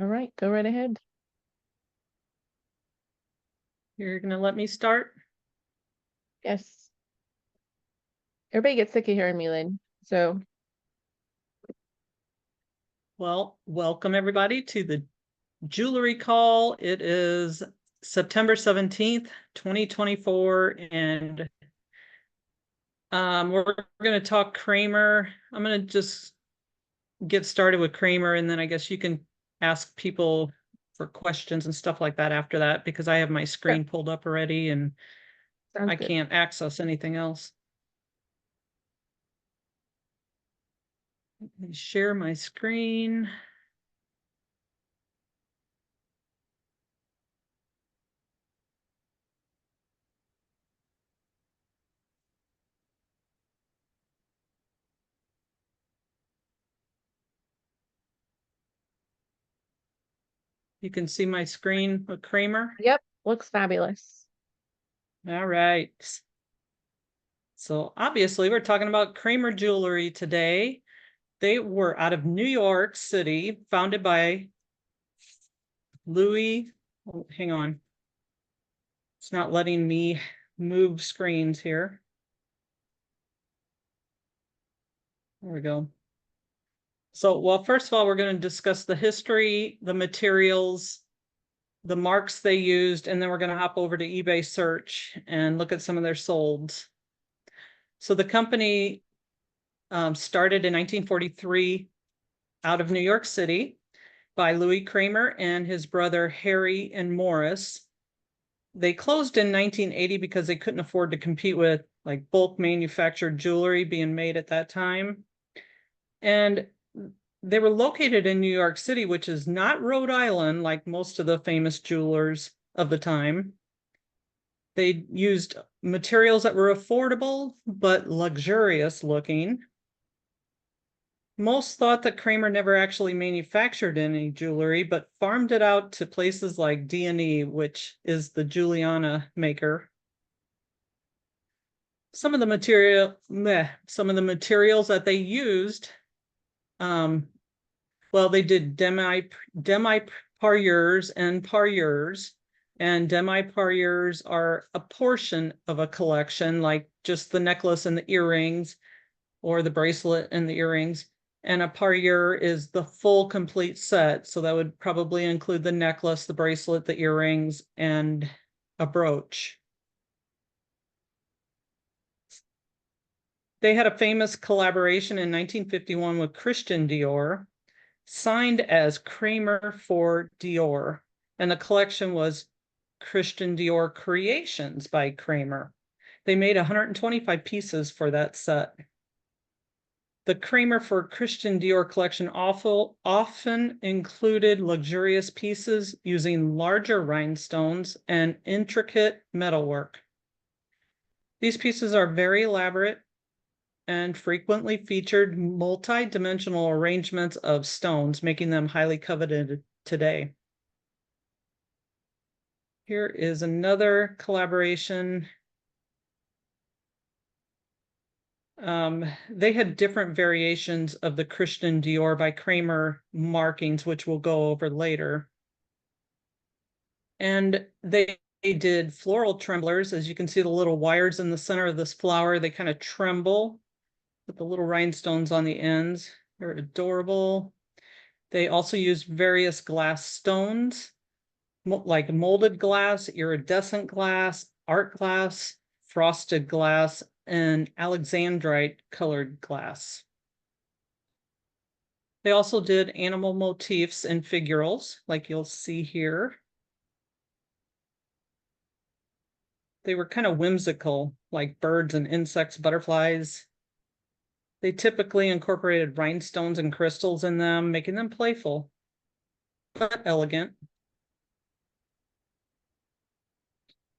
All right, go right ahead. You're going to let me start? Yes. Everybody gets sick of hearing me, Lynn. So, Well, welcome everybody to the jewelry call. It is September 17th, 2024, and we're going to talk Kramer. I'm going to just get started with Kramer, and then I guess you can ask people for questions and stuff like that after that, because I have my sure. screen pulled up already and Sounds I good. can't access anything else. Let me share my screen. You can see my screen with Kramer. Yep, looks fabulous. All right. So obviously we're talking about Kramer Jewelry today. They were out of New York City, founded by Louis. Oh, hang on. It's not letting me move screens here. There we go. So, well, first of all, we're going to discuss the history, the materials, the marks they used, and then we're going to hop over to eBay search and look at some of their solds. So the company started in 1943 out of New York City by Louis Kramer and his brother Harry and Morris. They closed in 1980 because they couldn't afford to compete with like bulk manufactured jewelry being made at that time. And they were located in New York City, which is not Rhode Island like most of the famous jewelers of the time. They used materials that were affordable but luxurious looking. Most thought that Kramer never actually manufactured any jewelry, but farmed it out to places like D&E, which is the Juliana maker. Some of the materials that they used, well, they did demi-parures and parures, and demi-parures are a portion of a collection, like just the necklace and the earrings, or the bracelet and the earrings. And a parure is the full complete set. So that would probably include the necklace, the bracelet, the earrings, and a brooch. They had a famous collaboration in 1951 with Christian Dior, signed as Kramer for Dior. And the collection was Christian Dior Creations by Kramer. They made 125 pieces for that set. The Kramer for Christian Dior collection often included luxurious pieces using larger rhinestones and intricate metalwork. These pieces are very elaborate and frequently featured multi-dimensional arrangements of stones, making them highly coveted today. Here is another collaboration. They had different variations of the Christian Dior by Kramer markings, which we'll go over later. And they did floral tremblers. As you can see, the little wires in the center of this flower, they kind of tremble with the little rhinestones on the ends. They're adorable. They also used various glass stones, like molded glass, iridescent glass, art glass, frosted glass, and alexandrite colored glass. They also did animal motifs and figurals, like you'll see here. They were kind of whimsical, like birds and insects, butterflies. They typically incorporated rhinestones and crystals in them, making them playful but elegant.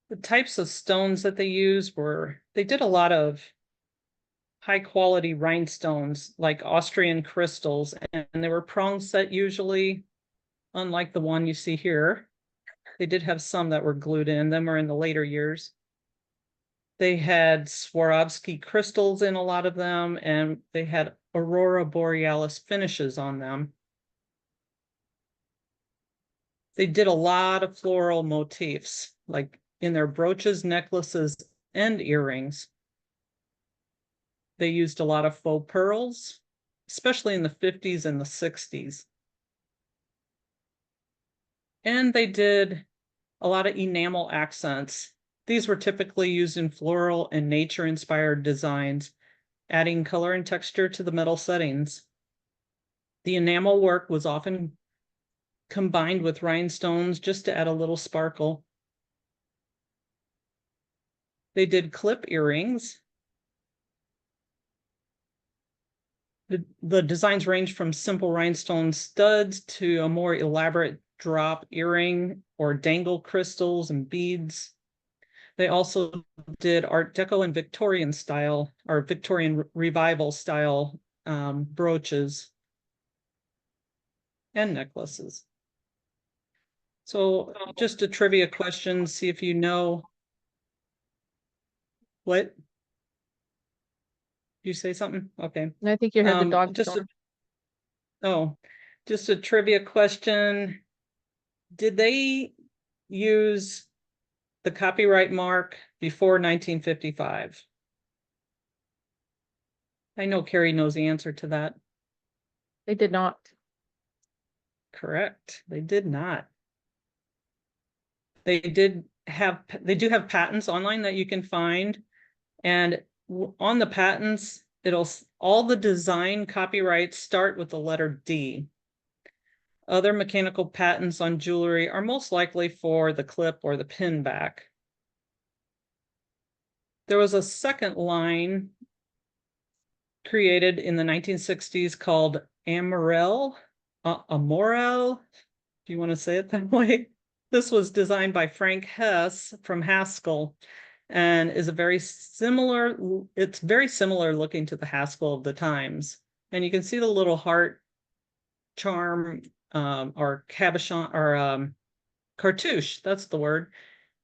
The types of stones that they used they did a lot of high quality rhinestones like Austrian crystals, and they were prong set usually, unlike the one you see here. They did have some that were glued in, them were in the later years. They had Swarovski crystals in a lot of them, and they had Aurora Borealis finishes on them. They did a lot of floral motifs, like in their brooches, necklaces, and earrings. They used a lot of faux pearls, especially in the 50s and the 60s. And they did a lot of enamel accents. These were typically used in floral and nature-inspired designs, adding color and texture to the metal settings. The enamel work was often combined with rhinestones just to add a little sparkle. They did clip earrings. The designs range from simple rhinestone studs to a more elaborate drop earring or dangle crystals and beads. They also did Art Deco and Victorian style or Victorian revival style brooches and necklaces. So just a trivia question, see if you know what. You say something? Okay. And I think you heard the dog Just snore. just a trivia question. Did they use the copyright mark before 1955? I know Carrie knows the answer to that. They did not. Correct. They did not. They do have patents online that you can find, and on the patents, all the design copyrights start with the letter D. Other mechanical patents on jewelry are most likely for the clip or the pin back. There was a second line created in the 1960s called Amorel. Amorel, do you want to say it that way? This was designed by Frank Hess from Haskell and is it's very similar looking to the Haskell of the times. And you can see the little heart charm or cabochon or cartouche, that's the word.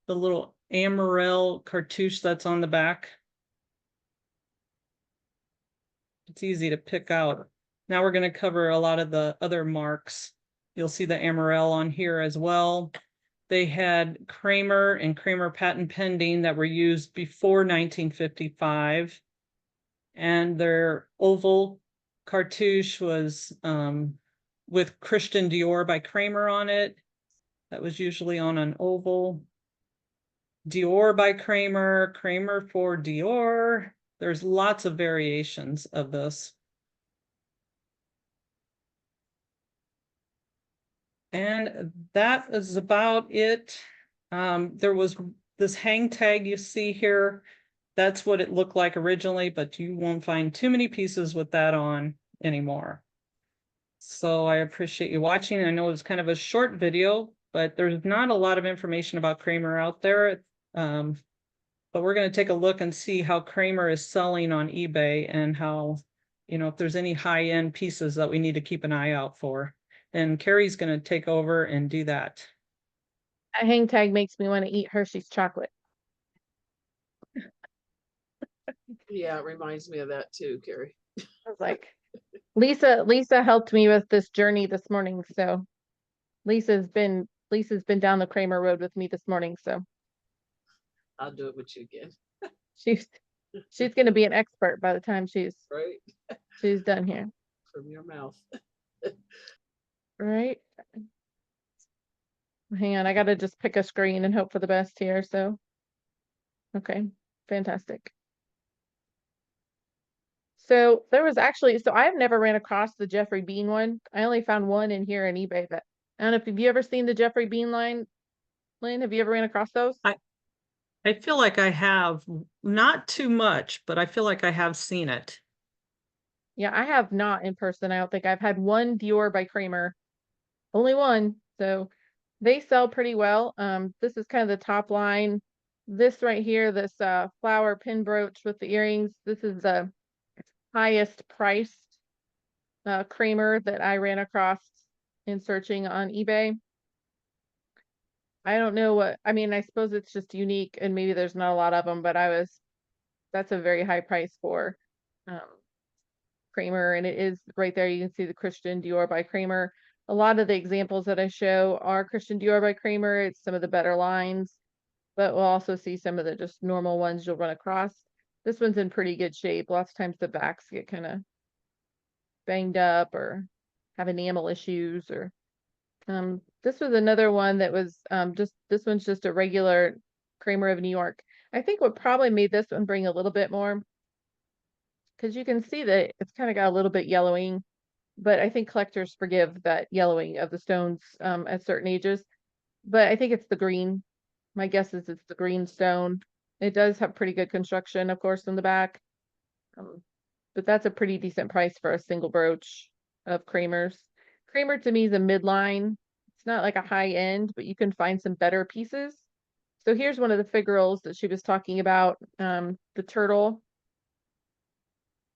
The little Amorel cartouche that's on the back. It's easy to pick out. Now we're going to cover a lot of the other marks. You'll see the Amorel on here as well. They had Kramer and Kramer patent pending that were used before 1955. And their oval cartouche was with Christian Dior by Kramer on it. That was usually on an oval. Dior by Kramer, Kramer for Dior. There's lots of variations of this. And that is about it. There was this hang tag you see here. That's what it looked like originally, but you won't find too many pieces with that on anymore. So I appreciate you watching. I know it's kind of a short video, but there's not a lot of information about Kramer out there. But we're going to take a look and see how Kramer is selling on eBay and how, if there's any high-end pieces that we need to keep an eye out for. And Carrie's going to take over and do that. That hang tag makes me want to eat Hershey's chocolate. Yeah, it reminds me of that too, Carrie. I was like, Lisa helped me with this journey this morning, so Lisa's been down the Kramer road with me this morning, so I'll do it with you again. she's going to be an expert by the time she's Right? done here. From your mouth. Right. Hang on, I gotta just pick a screen and hope for the best here, so. Okay, fantastic. So there was actually, so I've never ran across the Jeffrey Bean one. I only found one in here in eBay, but I don't know if have you ever seen the Jeffrey Bean line, Lynn? Have you ever ran across those? I feel like I have, not too much, but I feel like I have seen it. Yeah, I have not in person. I don't think I've had one Dior by Kramer, only one. So they sell pretty well. This is kind of the top line. This right here, this flower pin brooch with the earrings. This is the highest priced Kramer that I ran across in searching on eBay. I don't know what, I mean, I suppose it's just unique and maybe there's not a lot of them, but that's a very high price for Kramer, and it is right there. You can see the Christian Dior by Kramer. a lot of the examples that I show are Christian Dior by Kramer. It's some of the better lines, but we'll also see some of the just normal ones you'll run across. This one's in pretty good shape. Lots of times the backs get kind of banged up or have enamel issues, or this was another one that was just, this one's just a regular Kramer of New York. I think what probably made this one bring a little bit more, because you can see that it's kind of got a little bit yellowing, but I think collectors forgive that yellowing of the stones at certain ages. But I think it's the green. My guess is it's the green stone. It does have pretty good construction, of course, in the back. But that's a pretty decent price for a single brooch of Kramer's. Kramer to me is a midline. It's not like a high end, but you can find some better pieces. So here's one of the figural that she was talking about, the turtle.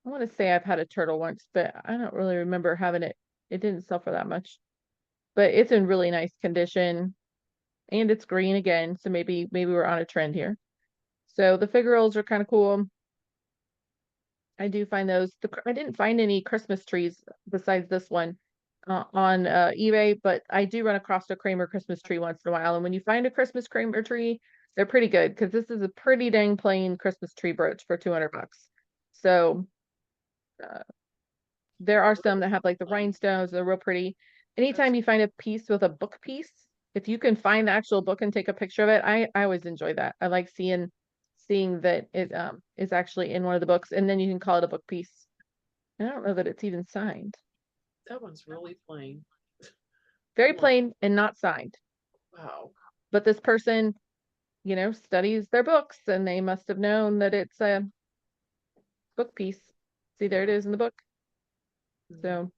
I want to say I've had a turtle once, but I don't really remember having it. It didn't sell for that much, but it's in really nice condition, and it's green again. So maybe we're on a trend here. So the figurals are kind of cool. I do find those. I didn't find any Christmas trees besides this one on eBay, but I do run across a Kramer Christmas tree once in a while. And when you find a Christmas Kramer tree, they're pretty good, because this is a pretty dang plain Christmas tree brooch for 200 bucks. So there are some that have like the rhinestones, they're real pretty. Anytime you find a piece with a book piece, if you can find the actual book and take a picture of it, I always enjoy that. I like seeing that it is actually in one of the books, and then you can call it a book piece. I don't know that it's even signed. That one's really plain. Very Yeah. plain and not signed. Wow. But this person, studies their books, and they must have known that it's a book piece. See, there it is in the book. Mhm. So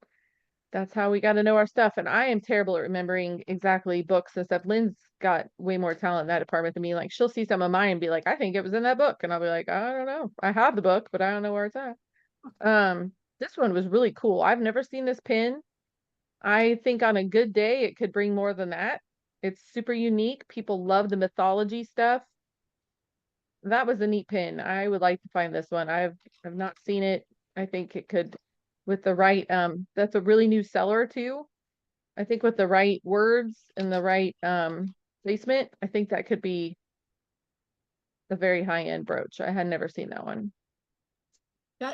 that's how we got to know our stuff. And I am terrible at remembering exactly books and stuff. Lynn's got way more talent in that department than me. Like, she'll see some of mine and be like, I think it was in that book. And I'll be like, I don't know. I have the book, but I don't know where it's at. This one was really cool. I've never seen this pin. I think on a good day, it could bring more than that. It's super unique. People love the mythology stuff. That was a neat pin. I would like to find this one. I've not seen it. I think it could, with the right, that's a really new seller too. I think with the right words and the right placement, I think that could be a very high-end brooch. I had never seen that one.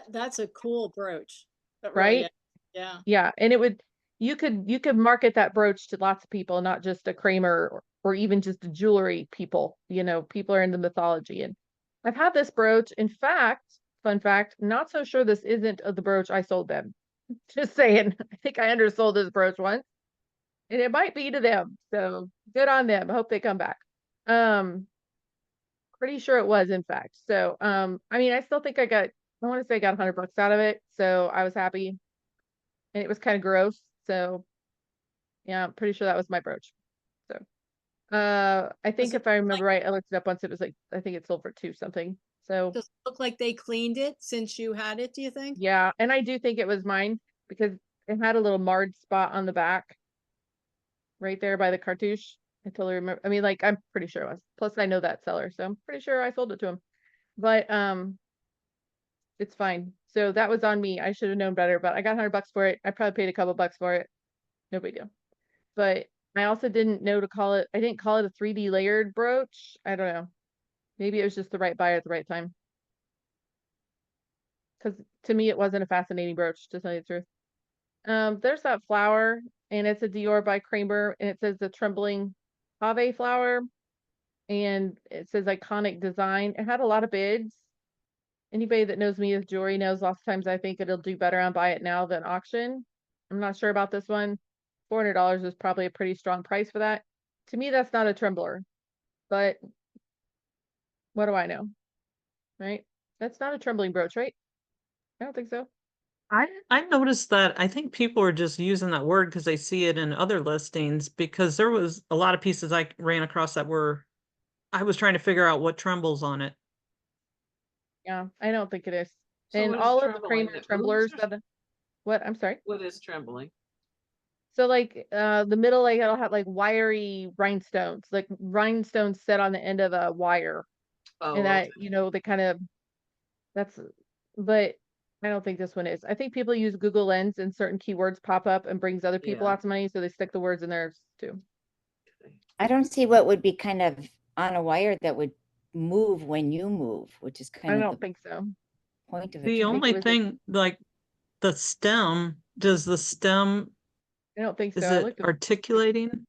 That's a cool brooch. That really Right? is. Yeah. Yeah, and it would, you could market that brooch to lots of people, not just a Kramer or even just a jewelry people. People are into mythology, and I've had this brooch. In fact, fun fact, not so sure this isn't the brooch I sold them. Just saying, I think I undersold this brooch once, and it might be to them. So good on them. I hope they come back. Pretty sure it was, in fact. So I mean, I still think I want to say I got 100 bucks out of it, so I was happy. And it was kind of gross. So yeah, I'm pretty sure that was my brooch. So I think Does it if I look remember like, right, I looked it up once. It was like, I think it sold for 2 something. So does it look like they cleaned it since you had it, do you think? yeah, and I do think it was mine, because it had a little marred spot on the back right there by the cartouche. I totally remember. I mean, like, I'm pretty sure it was. Plus I know that seller, so I'm pretty sure I sold it to him. But it's fine. So that was on me. I should have known better, but I got 100 bucks for it. I probably paid a couple bucks for it. No big deal. But I also didn't know to call it, I didn't call it a 3D layered brooch. I don't know. Maybe it was just the right buyer at the right time. Because to me, it wasn't a fascinating brooch, to tell you the truth. There's that flower, and it's a Dior by Kramer, and it says the trembling pave flower, and it says iconic design. It had a lot of bids. Anybody that knows me with jewelry knows lots of times I think it'll do better on buy it now than auction. I'm not sure about this one. $400 is probably a pretty strong price for that. To me, that's not a trembler, but what do I know? Right? That's not a trembling brooch, right? I don't think so. I noticed that I think people are just using that word because they see it in other listings, because there was a lot of pieces I ran across that I was trying to figure out what trembles on it. Yeah, I don't think it is. So And what is all of the trembling? Kramer It moves tremblers or what? I'm sorry. what is trembling? So like the middle, like it'll have like wiry rhinestones, like rhinestones set on the end of a wire. Oh, And okay. that, they kind of, that's, but I don't think this one is. I think people use Google Lens and certain keywords pop up and brings other people Yeah. lots of money, so they stick the words in there too. I don't see what would be kind of on a wire that would move when you move, which is I kind of don't the think so. point of The it. only was a- thing, like the stem, does the stem, I don't think so. is I it looked at, articulating?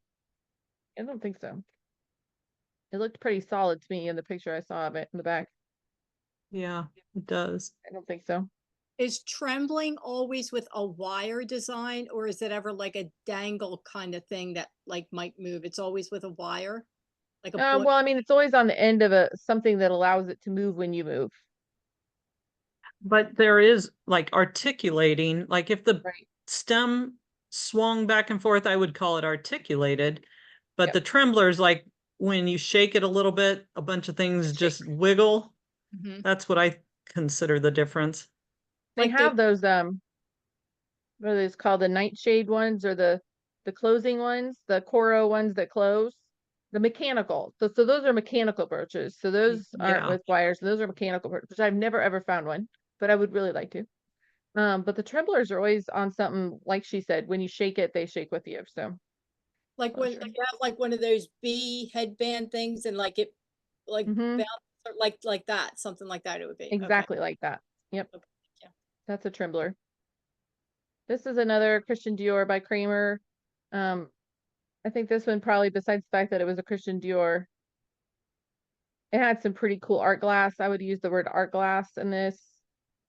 I don't think so. It looked pretty solid to me in the picture I saw of it in the back. Yeah, it does. I don't think so. Is trembling always with a wire design, or is it ever like a dangle kind of thing that like might move? It's always with a wire? Like a Well, I mean, it's always on the end of something that allows it to move when you move. But there is like articulating, like if the Right. stem swung back and forth, I would call it articulated. But Yep. the trembler's like when you shake it a little bit, a bunch of things just wiggle. Mhm. That's what I consider the difference. They Like the- have those what are those called, the nightshade ones or the closing ones, the Coro ones that close, the mechanical. So those are mechanical brooches. So those aren't Yeah. with wires. Those are mechanical brooches. I've never ever found one, but I would really like to. But the tremblers are always on something, like she said, when you shake it, they shake with you. So Like not when sure. you have like one of those bee headband things and like it like Mhm. bounce or like that, something like that it would be. Okay. Exactly like that. Yep. Okay, yeah. That's a trembler. This is another Christian Dior by Kramer. I think this one probably, besides the fact that it was a Christian Dior, it had some pretty cool art glass. I would use the word art glass in this.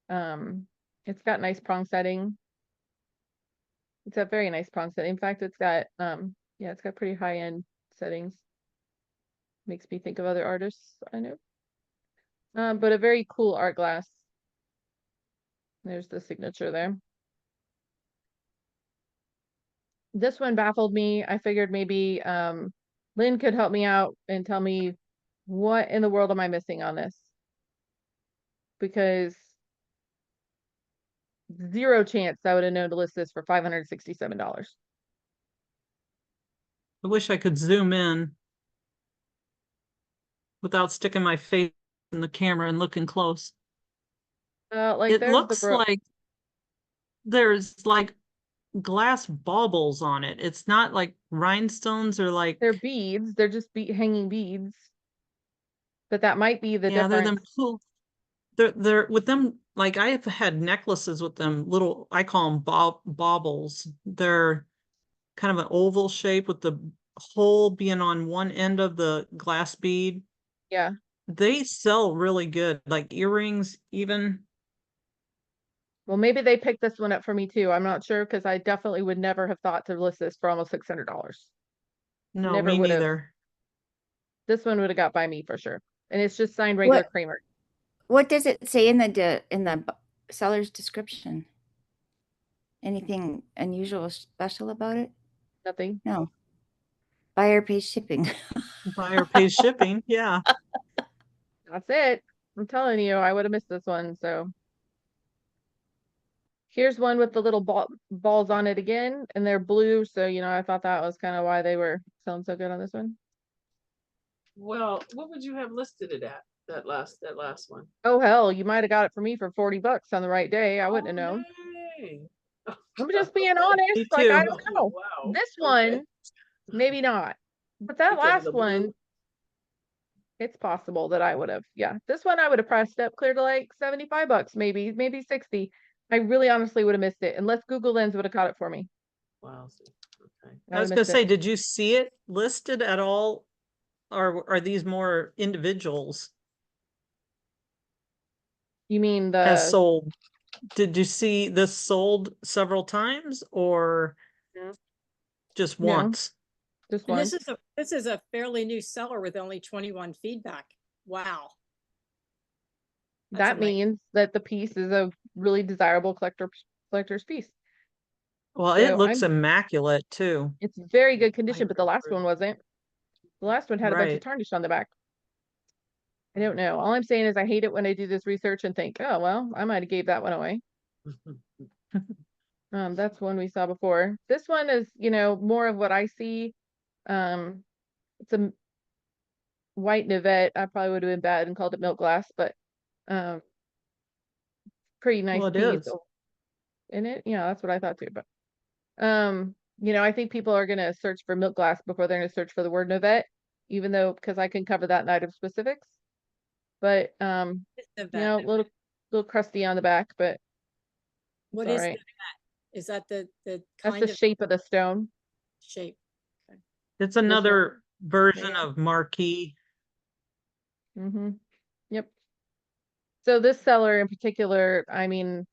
It's got nice prong setting. It's a very nice prong setting. In fact, it's got yeah, it's got pretty high end settings. Makes me think of other artists I know. But a very cool art glass. There's the signature there. This one baffled me. I figured maybe Lynn could help me out and tell me what in the world am I missing on this? Because zero chance I would have known to list this for $567. I wish I could zoom in without sticking my face in the camera and looking close. Like It there's the looks like there's like glass baubles on it. It's not like rhinestones or like, they're beads. They're just hanging beads. But that might be the yeah, they're difference. them cool. They're with them, like I have had necklaces with them, little, I call them baubles. They're kind of an oval shape with the hole being on one end of the glass bead. Yeah. They sell really good, like earrings even. Well, maybe they picked this one up for me too. I'm not sure, because I definitely would never have thought to list this for almost $600. No, Never me would have. neither. This one would have got by me for sure. And it's just signed regular Kramer. What does it say in the seller's description? Anything unusual or special about it? Nothing. No. Buyer pays shipping. Buyer pays shipping, yeah. That's it. I'm telling you, I would have missed this one. So here's one with the little balls on it again, and they're blue. So, I thought that was kind of why they were selling so good on this one. Well, what would you have listed it at? That last one. Oh, hell, you might have got it for me for $40 on the right day. I wouldn't have known. Yay. I'm just being Me honest. Like, I too. don't know. Wow. This Okay. one, maybe not. But that Because of last the one, blue? it's possible that I would have. Yeah. This one I would have priced up clear to like $75, maybe 60. I really honestly would have missed it unless Google Lens would have caught it for me. Wow. Okay. I was gonna say, did you see it listed at all? Or are these more individuals You mean as the sold? Did you see this sold several times or No. just No. once? this And one? this is a fairly new seller with only 21 feedback. Wow. That's That amazing. means that the piece is a really desirable collector's piece. Well, So it looks immaculate too. it's very good condition, but the last one wasn't. The last one had a bunch of Right. tarnish on the back. I don't know. All I'm saying is I hate it when I do this research and think, oh, well, I might have gave that one away. That's one we saw before. This one is, more of what I see. It's a white Nivette. I probably would have been bad and called it milk glass, but pretty nice Well, it piece is. in it. Yeah, that's what I thought too. But I think people are gonna search for milk glass before they're gonna search for the word Novette, even though because I can cover that in item specifics. But It's the vet. little crusty on the back, but What all is right. the vet? Is that the That's kind the of shape of the stone. shape? It's This one. another version Yeah. of marquee. Mm-hmm. Yep. So this seller in particular, I mean,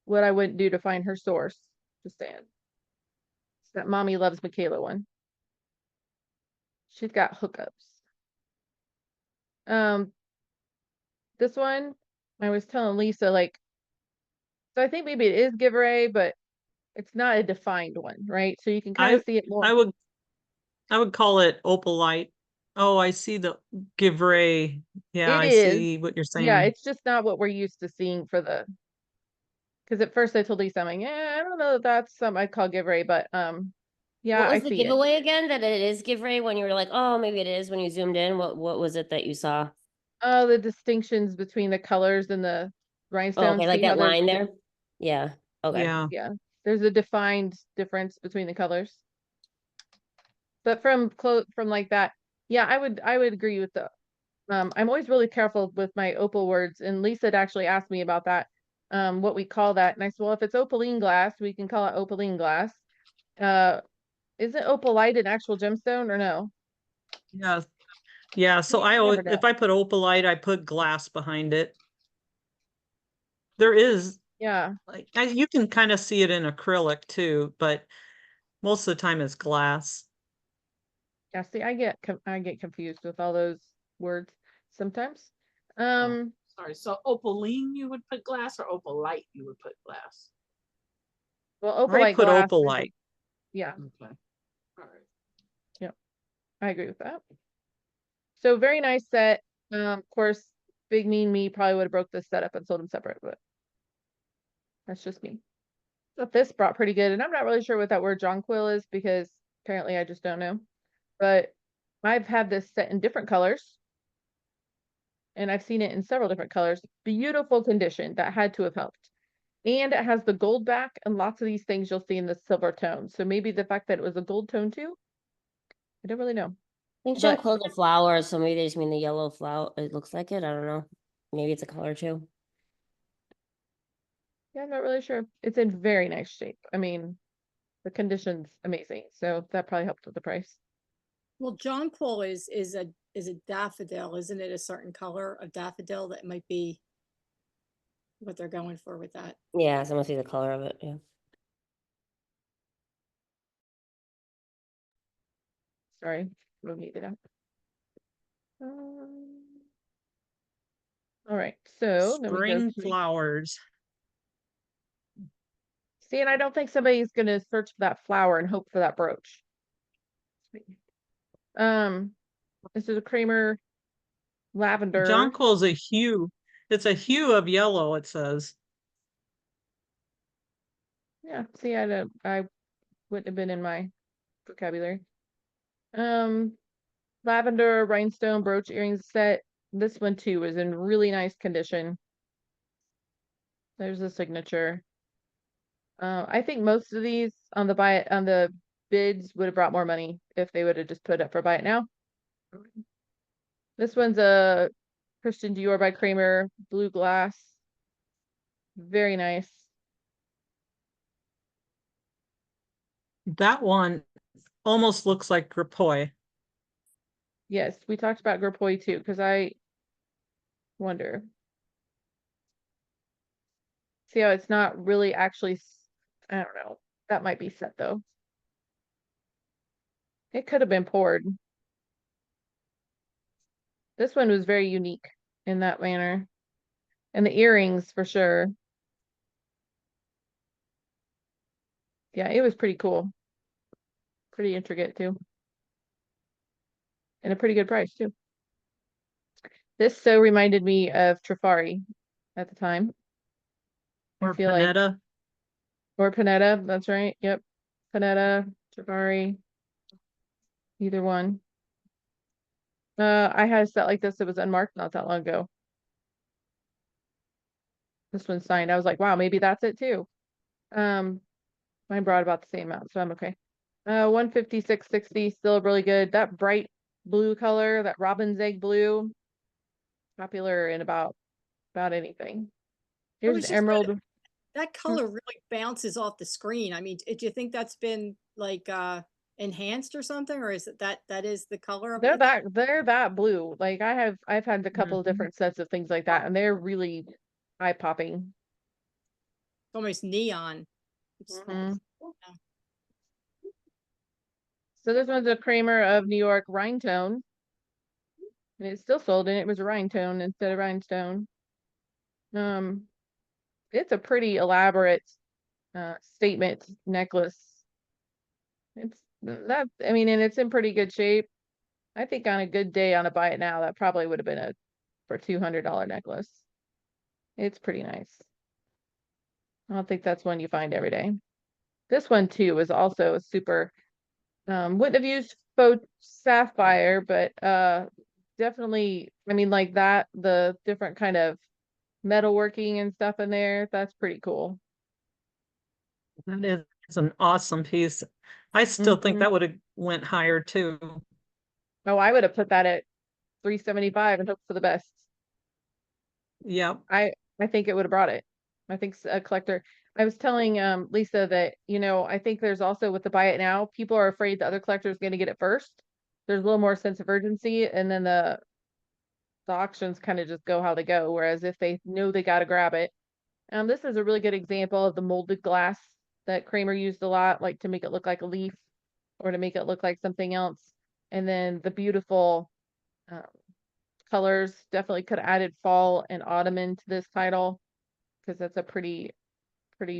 what I wouldn't do to find her source, just saying. It's that Mommy Loves Michaela one. She's got hookups. This one, I was telling Lisa, like, so I think maybe it is giveaway, but it's not a defined one, right? So you can kind of I see it more. I would call it opalite. Oh, I see the Givray. Yeah, It I is. see what you're Yeah, saying. it's just not what we're used to seeing for the, because at first I told Lisa, I'm like, yeah, I don't know that that's something I'd call giveaway, but yeah, What I was the see it. giveaway again? That it is giveaway when you were like, oh, maybe it is when you zoomed in. What was it that you saw? Oh, the distinctions between the colors and the Oh, rhinestones. okay, like See how that there's line there. Yeah. Okay. Yeah. yeah, there's a defined difference between the colors. But from like that, yeah, I would agree with the I'm always really careful with my opal words, and Lisa had actually asked me about that, what we call that. And I said, well, if it's opaline glass, we can call it opaline glass. Isn't opalite an actual gemstone or no? Yeah. Yeah. So I never know. if I put opalite, I put glass behind it. There is Yeah. like you can kind of see it in acrylic too, but most of the time it's glass. Yeah, see, I get confused with all those words sometimes. Oh, sorry. So opaline you would put glass or opalite you would put glass? Well, I opalite put glass is opalite. yeah, Okay. All right. yeah, I agree with that. So very nice set. Of course, Big Mean Me probably would have broke this set up and sold them separate, but that's just me. But this brought pretty good, and I'm not really sure what that word jonquil is because apparently I just don't know. But I've had this set in different colors, and I've seen it in several different colors. Beautiful condition that had to have helped. And it has the gold back, and lots of these things you'll see in the silver tone. So maybe the fact that it was a gold tone too, I don't really know. I think But jonquil's a flower, so maybe they just mean the yellow flower. It looks like it. I don't know. Maybe it's a color too. yeah, I'm not really sure. It's in very nice shape. I mean, the condition's amazing, so that probably helped with the price. Well, jonquil is a daffodil, isn't it? A certain color of daffodil that might be what they're going for with that. Yeah, so it must be the color of it. Yeah. Sorry, we'll need it up. Um, all right, so then we go Spring to flowers. see, and I don't think somebody's gonna search for that flower and hope for that brooch. This is a Kramer lavender. Jonquil is a hue. It's a hue of yellow, it says. Yeah, see, I wouldn't have been in my vocabulary. Lavender rhinestone brooch earrings set. This one too is in really nice condition. There's the signature. I think most of these on the bids would have brought more money if they would have just put up for buy it now. This one's a Christian Dior by Kramer, blue glass. Very nice. That one almost looks like Grappoy. Yes, we talked about Grappoy too, because I wonder. See how it's not really actually, I don't know. That might be set though. It could have been poured. This one was very unique in that manner. And the earrings for sure. Yeah, it was pretty cool. Pretty intricate too. And a pretty good price too. This so reminded me of Trifari at the time. I Or feel like, Panetta. or Panetta, that's right. Yep. Panetta, Trifari, either one. I had a set like this that was unmarked not that long ago. This one's signed. I was like, wow, maybe that's it too. Mine brought about the same amount, so I'm okay. 156.60, still really good. That bright blue color, that robin's egg blue, popular in about anything. Here's was an just gonna- emerald. That color really bounces off the screen. I mean, do you think that's been like enhanced or something, or is it that is the color of it? They're that blue. Like I've had a couple of Mhm. different sets of things like that, and they're really eye popping. Almost neon. Mhm. So this one's a Kramer of New York rhinestone. And it's still sold, and it was a rhinestone instead of rhinestone. It's a pretty elaborate statement necklace. It's that, I mean, and it's in pretty good shape. I think on a good day on a buy it now, that probably would have been a for $200 necklace. It's pretty nice. I don't think that's one you find every day. This one too is also a super, wouldn't have used faux sapphire, but definitely, I mean, like that, the different kind of metalworking and stuff in there, that's pretty cool. That is an awesome piece. I still think Mhm. that would have went higher too. Oh, I would have put that at 375 and hoped for the best. Yep. I think it would have brought it. I think a collector. I was telling Lisa that, I think there's also with the buy it now, people are afraid the other collector is going to get it first. There's a little more sense of urgency, and then the auctions kind of just go how they go. Whereas if they know they got to grab it, this is a really good example of the molded glass that Kramer used a lot, like to make it look like a leaf or to make it look like something else. And then the beautiful colors, definitely could have added fall and autumn into this title because that's a pretty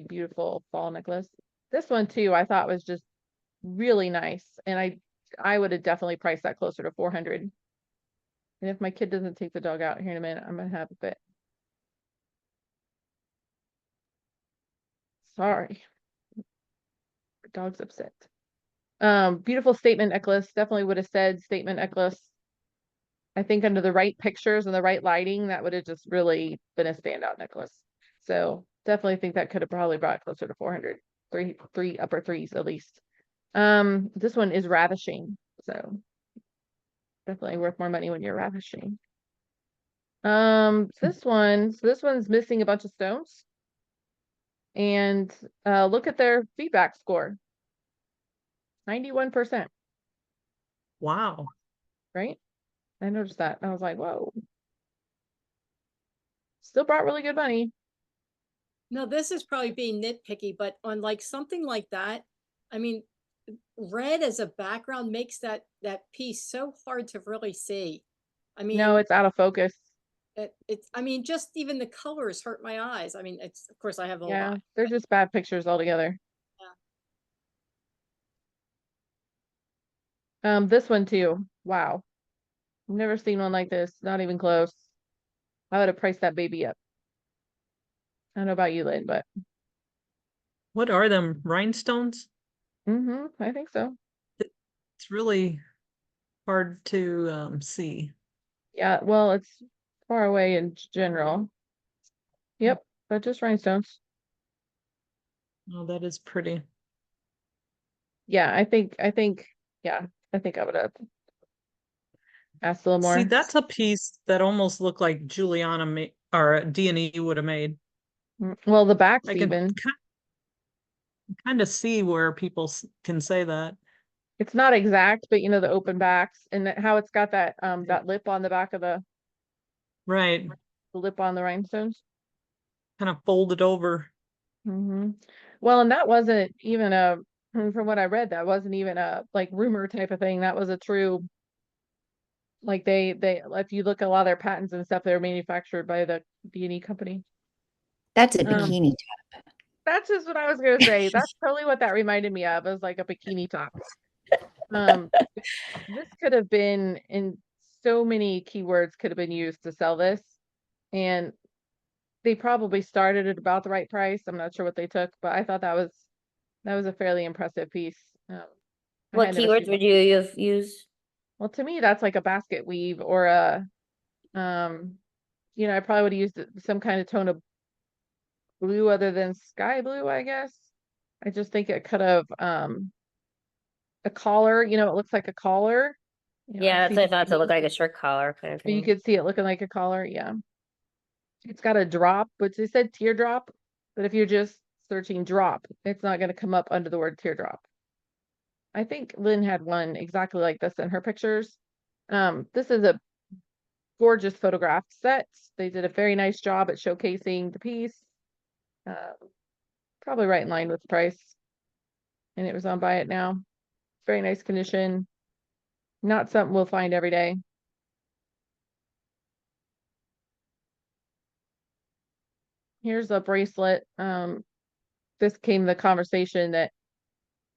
beautiful fall necklace. This one too, I thought was just really nice, and I would have definitely priced that closer to 400. And if my kid doesn't take the dog out here in a minute, I'm gonna have a fit. Sorry, dog's upset. Beautiful statement necklace. Definitely would have said statement necklace. I think under the right pictures and the right lighting, that would have just really been a standout necklace. So definitely think that could have probably brought closer to 400, three upper threes at least. This one is ravishing, so definitely worth more money when you're ravishing. This one's missing a bunch of stones. And look at their feedback score. 91%, Wow. right? I noticed that. I was like, whoa. Still brought really good money. No, this is probably being nitpicky, but on like something like that, I mean, red as a background makes that piece so hard to really see. I No, mean, it's out of focus. it's I mean, just even the colors hurt my eyes. I mean, it's of course I have a Yeah, lot. they're just bad pictures altogether. This one too. Wow. I've never seen one like this. Not even close. I would have priced that baby up. I don't know about you, Lynn, but What are them? Rhinestones? I think so. It's really hard to see. Yeah, well, it's far away in general. Yep, but just rhinestones. Oh, that is pretty. Yeah, yeah, I think I would have asked a little See, more. that's a piece that almost looked like Juliana or D&E would have made. Well, the backs I can even. kind of see where people can say that. It's not exact, but the open backs and how it's got that lip on the back of the Right. lip on the rhinestones. Kind of folded over. Well, and that wasn't even from what I read, that wasn't even a like rumor type of thing. That was a true, like they if you look at a lot of their patents and stuff, they're manufactured by the B&E company. That's a Um, bikini That's just what I was gonna say. That's totally what that reminded me of. It was like a bikini top. Um, this could have been in so many keywords could have been used to sell this, and they probably started at about the right price. I'm not sure what they took, but I thought that was a fairly impressive piece. I What had never keywords seen would one. you have used? Well, to me, that's like a basket weave or a, I probably would have used some kind of tone of blue other than sky blue, I guess. I just think it could have, a collar, you know, it looks like a collar. You know, Yeah, see that's what I the thought. To look bead, like a shirt collar kind of but you thing. could see it looking like a collar, yeah. It's got a drop, which they said teardrop, but if you're just searching drop, it's not gonna come up under the word teardrop. I think Lynn had one exactly like this in her pictures. This is a gorgeous photographed set. They did a very nice job at showcasing the piece. Probably right in line with the price. And it was on Buy It Now. Very nice condition. Not something we'll find every day. Here's a bracelet. This came the conversation that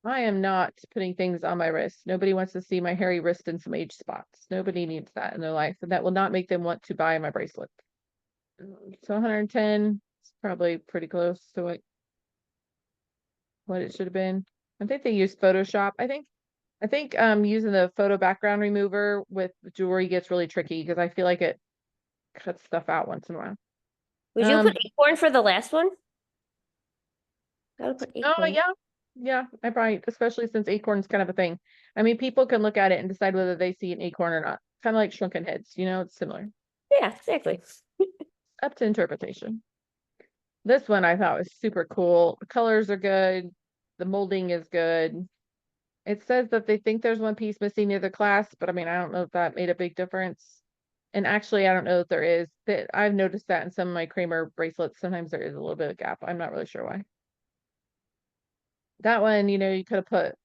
I am not putting things on my wrist. Nobody wants to see my hairy wrist and some age spots. Nobody needs that in their life, and that will not make them want to buy my bracelet. So 110 is probably pretty close to what it should have been. I think they used Photoshop. I think using the photo background remover with jewelry gets really tricky because I feel like it cuts stuff out once in a while. Would you put acorn for the last one? Gotta put Oh acorn. yeah, I probably, especially since acorn's kind of a thing. I mean, people can look at it and decide whether they see an acorn or not. Kind of like shrunken heads, you know, it's similar. Yeah, exactly. Up to interpretation. This one I thought was super cool. The colors are good. The molding is good. It says that they think there's one piece missing near the clasp, but I mean, I don't know if that made a big difference. And actually, I don't know if there is. That I've noticed that in some of my Kramer bracelets, sometimes there is a little bit of gap. I'm not really sure why. That one, you know, you could have put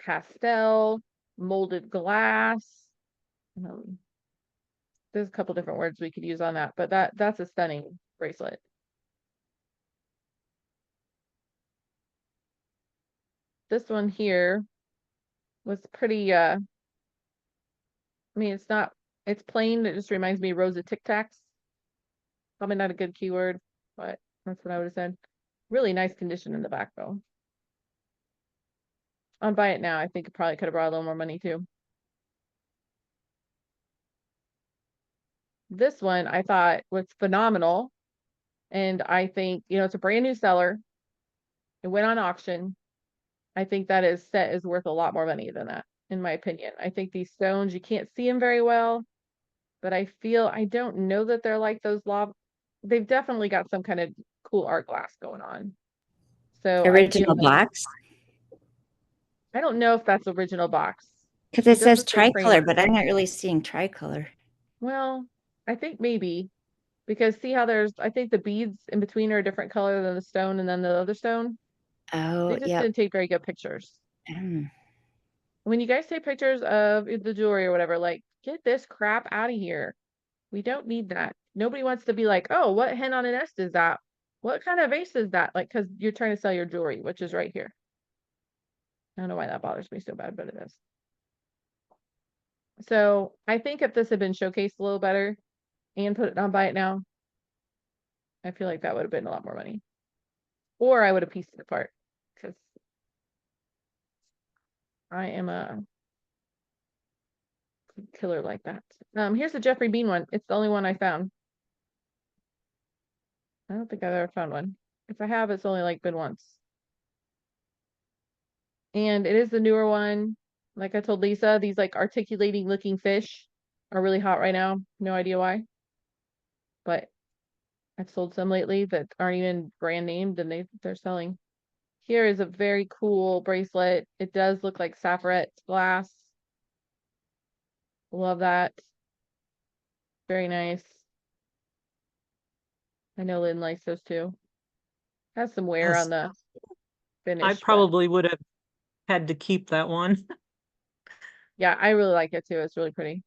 pastel, molded glass. There's a couple different words we could use on that, but that's a stunning bracelet. This one here was pretty, I mean, it's plain. It just reminds me of Rosa Tic Tacs. Probably not a good keyword, but that's what I would have said. Really nice condition in the back though. On Buy It Now, I think it probably could have brought a little more money too. This one I thought was phenomenal. And I think, you know, it's a brand new seller. It went on auction. I think that is worth a lot more money than that, in my opinion. I think these stones, you can't see them very well, but I don't know that they're like those they've definitely got some kind of cool art glass going on. So Original box? I don't know if that's original box. Because it says doesn't say tricolor, Kramer. but I'm not really seeing tricolor. Well, I think maybe because see how I think the beads in between are a different color than the stone and then the other stone. Oh, They just yep. didn't take very good pictures. Mm. When you guys take pictures of the jewelry or whatever, like get this crap out of here. We don't need that. Nobody wants to be like, oh, what hen on a nest is that? What kind of vase is that? Like, because you're trying to sell your jewelry, which is right here. I don't know why that bothers me so bad, but it is. So I think if this had been showcased a little better and put it on Buy It Now, I feel like that would have been a lot more money. Or I would have pieced it apart because I am a killer like that. Here's the Jeffrey Bean one. It's the only one I found. I don't think I've ever found one. If I have, it's only like been once. And it is the newer one. Like I told Lisa, these like articulating looking fish are really hot right now. No idea why. But I've sold some lately that aren't even brand named and they're selling. Here is a very cool bracelet. It does look like sapphire glass. Love that. Very nice. I know Lynn likes those too. Has some wear Yes. on the finish. I but probably would have had to keep that one. yeah, I really like it too. It's really pretty.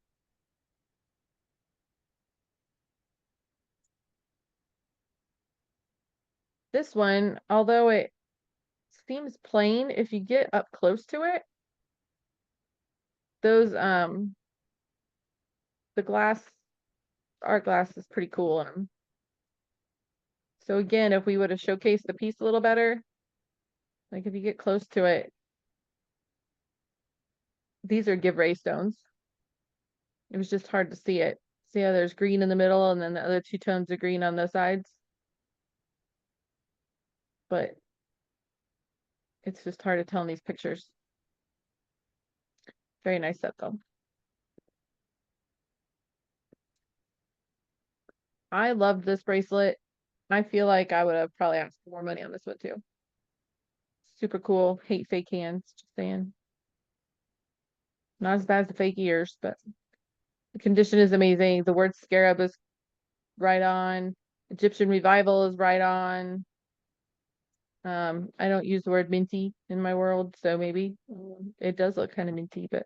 This one, although it seems plain, if you get up close to it, those the art glass is pretty cool. So again, if we would have showcased the piece a little better, like if you get close to it, these are give ray stones. It was just hard to see it. See how there's green in the middle and then the other two tones of green on the sides. but it's just hard to tell in these pictures. Very nice set though. I love this bracelet. I feel like I would have probably asked for more money on this one too. Super cool. Hate fake hands, just saying. Not as bad as the fake ears, but the condition is amazing. The word scarab is right on. Egyptian revival is right on. I don't use the word minty in my world, so maybe it does look kind of minty, but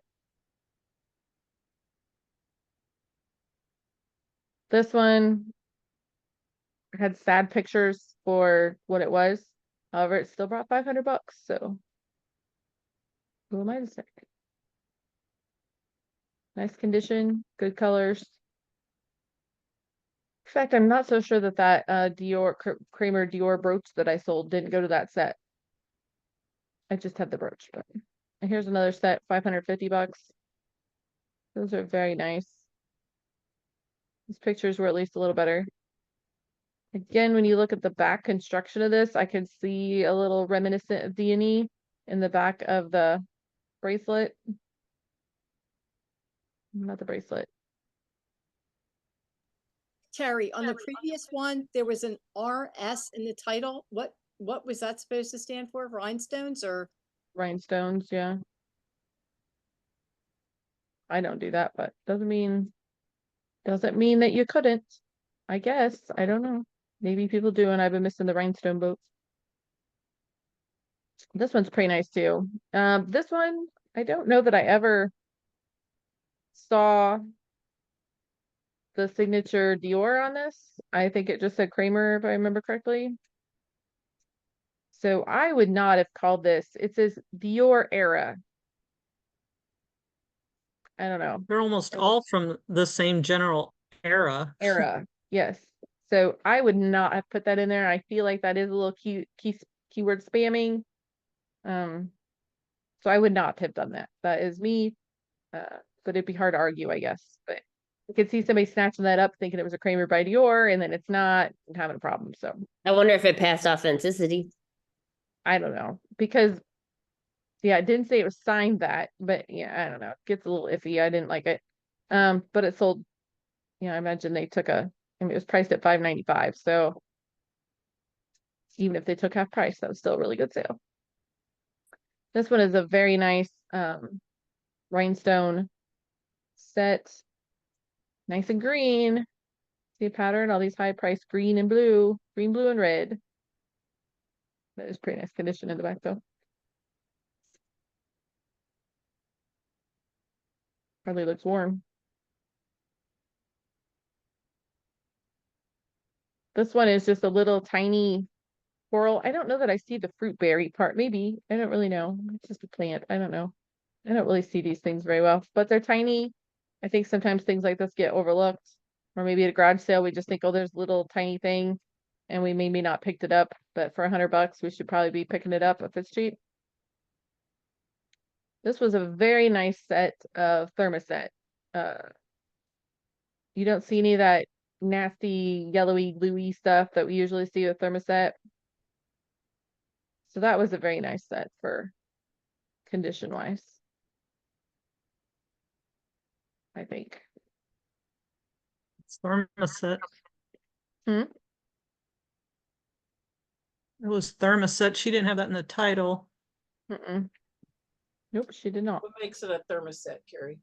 this one had sad pictures for what it was. However, it still brought 500 bucks, so who am I to say? Nice condition, good colors. In fact, I'm not so sure that that Kramer Dior brooch that I sold didn't go to that set. I just had the brooch, but and here's another set, 550 bucks. Those are very nice. These pictures were at least a little better. Again, when you look at the back construction of this, I could see a little reminiscent of D&E in the back of the bracelet. Not the bracelet. Terry, on the previous one, there was an RS in the title. What was that supposed to stand for? Rhinestones or? Rhinestones, yeah. I don't do that, but doesn't mean that you couldn't. I guess. I don't know. Maybe people do, and I've been missing the rhinestone boats. This one's pretty nice too. This one, I don't know that I ever saw the signature Dior on this. I think it just said Kramer, if I remember correctly. So I would not have called this. It says Dior era. I don't know. They're almost all from the same general era. Era. Yes. So I would not have put that in there. I feel like that is a little keyword spamming. So I would not have done that. That is me. But it'd be hard to argue, I guess. But I could see somebody snatching that up thinking it was a Kramer by Dior, and then it's not, and having a problem. So I wonder if it passed authenticity. I don't know. Because yeah, it didn't say it was signed that, but yeah, I don't know. It gets a little iffy. I didn't like it. But it sold, I imagine they took I mean, it was priced at $5.95. So even if they took half price, that was still a really good sale. This one is a very nice rhinestone set. Nice and green. See a pattern, all these high priced green and blue, green, blue, and red. That is pretty nice condition in the back though. Probably looks warm. This one is just a little tiny coral. I don't know that I see the fruit berry part. Maybe. I don't really know. It's just a plant. I don't know. I don't really see these things very well, but they're tiny. I think sometimes things like this get overlooked. Or maybe at a garage sale, we just think, oh, there's a little tiny thing, and we maybe not picked it up. But for 100 bucks, we should probably be picking it up if it's cheap. This was a very nice set of thermoset. You don't see any of that nasty yellowy gluey stuff that we usually see with thermoset. So that was a very nice set for condition wise, I think. It's thermoset. Hmm? It was thermoset. She didn't have that in the title. Mm-mm. Nope, she did not. What makes it a thermoset, Carrie?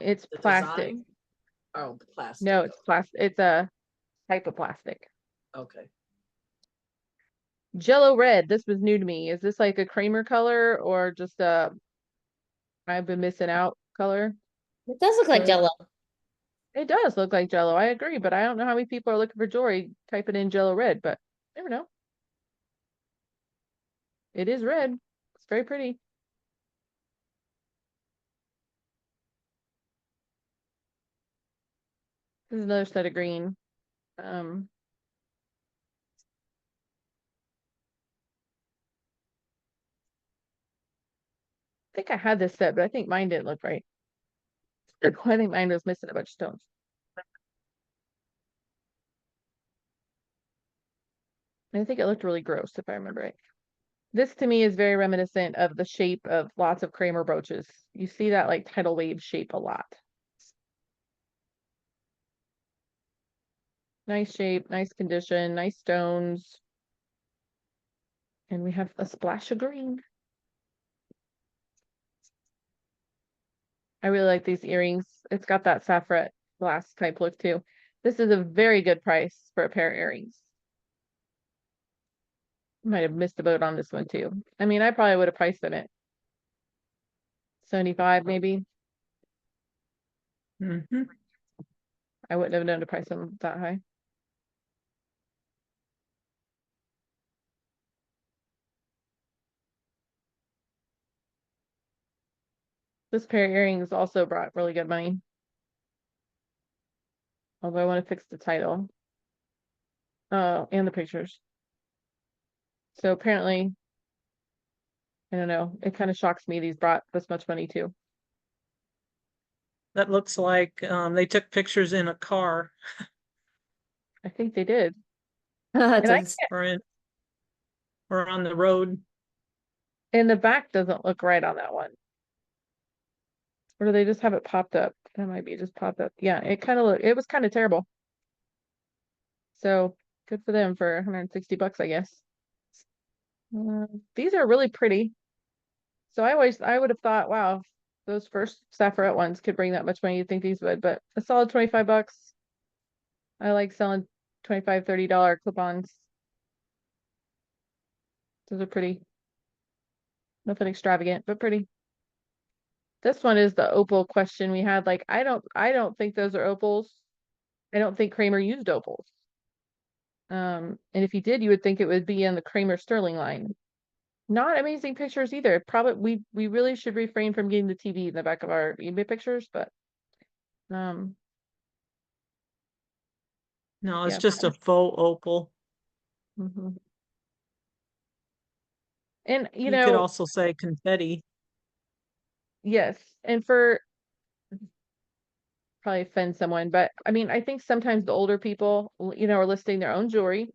It's The plastic. design? Oh, the plastic. No, it's plastic. It's a type of plastic. Okay. Jello red. This was new to me. Is this like a Kramer color or just a I've been missing out color? It does look like So Jello. it does look like Jello. I agree, but I don't know how many people are looking for jewelry typing in Jello red, but never know. It is red. It's very pretty. This is another set of green. I think I had this set, but I think mine didn't look right. I think mine was missing a bunch of stones. I think it looked really gross if I remember right. This to me is very reminiscent of the shape of lots of Kramer brooches. You see that like tidal wave shape a lot. Nice shape, nice condition, nice stones. And we have a splash of green. I really like these earrings. It's got that saffron glass type look too. This is a very good price for a pair of earrings. Might have missed the boat on this one too. I mean, I probably would have priced them at 75 maybe. Mm-hmm. I wouldn't have known to price them that high. This pair of earrings also brought really good money. Although I want to fix the title. And the pictures. So apparently, I don't know, it kind of shocks me these brought this much money too. That looks like they took pictures in a car I think they did. That's And I a- or on the road. And the back doesn't look right on that one. Or do they just have it popped up? That might be just popped up. Yeah, it was kind of terrible. So good for them for 160 bucks, I guess. These are really pretty. So I would have thought, wow, those first Sapphire ones could bring that much money. You'd think these would, but a solid 25 bucks. I like selling $25, $30 clip-ons. Those are pretty. Nothing extravagant, but pretty. This one is the opal question we had. Like, I don't think those are opals. I don't think Kramer used opals. And if he did, you would think it would be in the Kramer Sterling line. Not amazing pictures either. Probably we really should refrain from getting the TV in the back of our eBay pictures, but No, it's yeah. just a faux opal. Mhm. And you You could know, also say confetti. yes, and for probably offend someone, but I mean, I think sometimes the older people, are listing their own jewelry,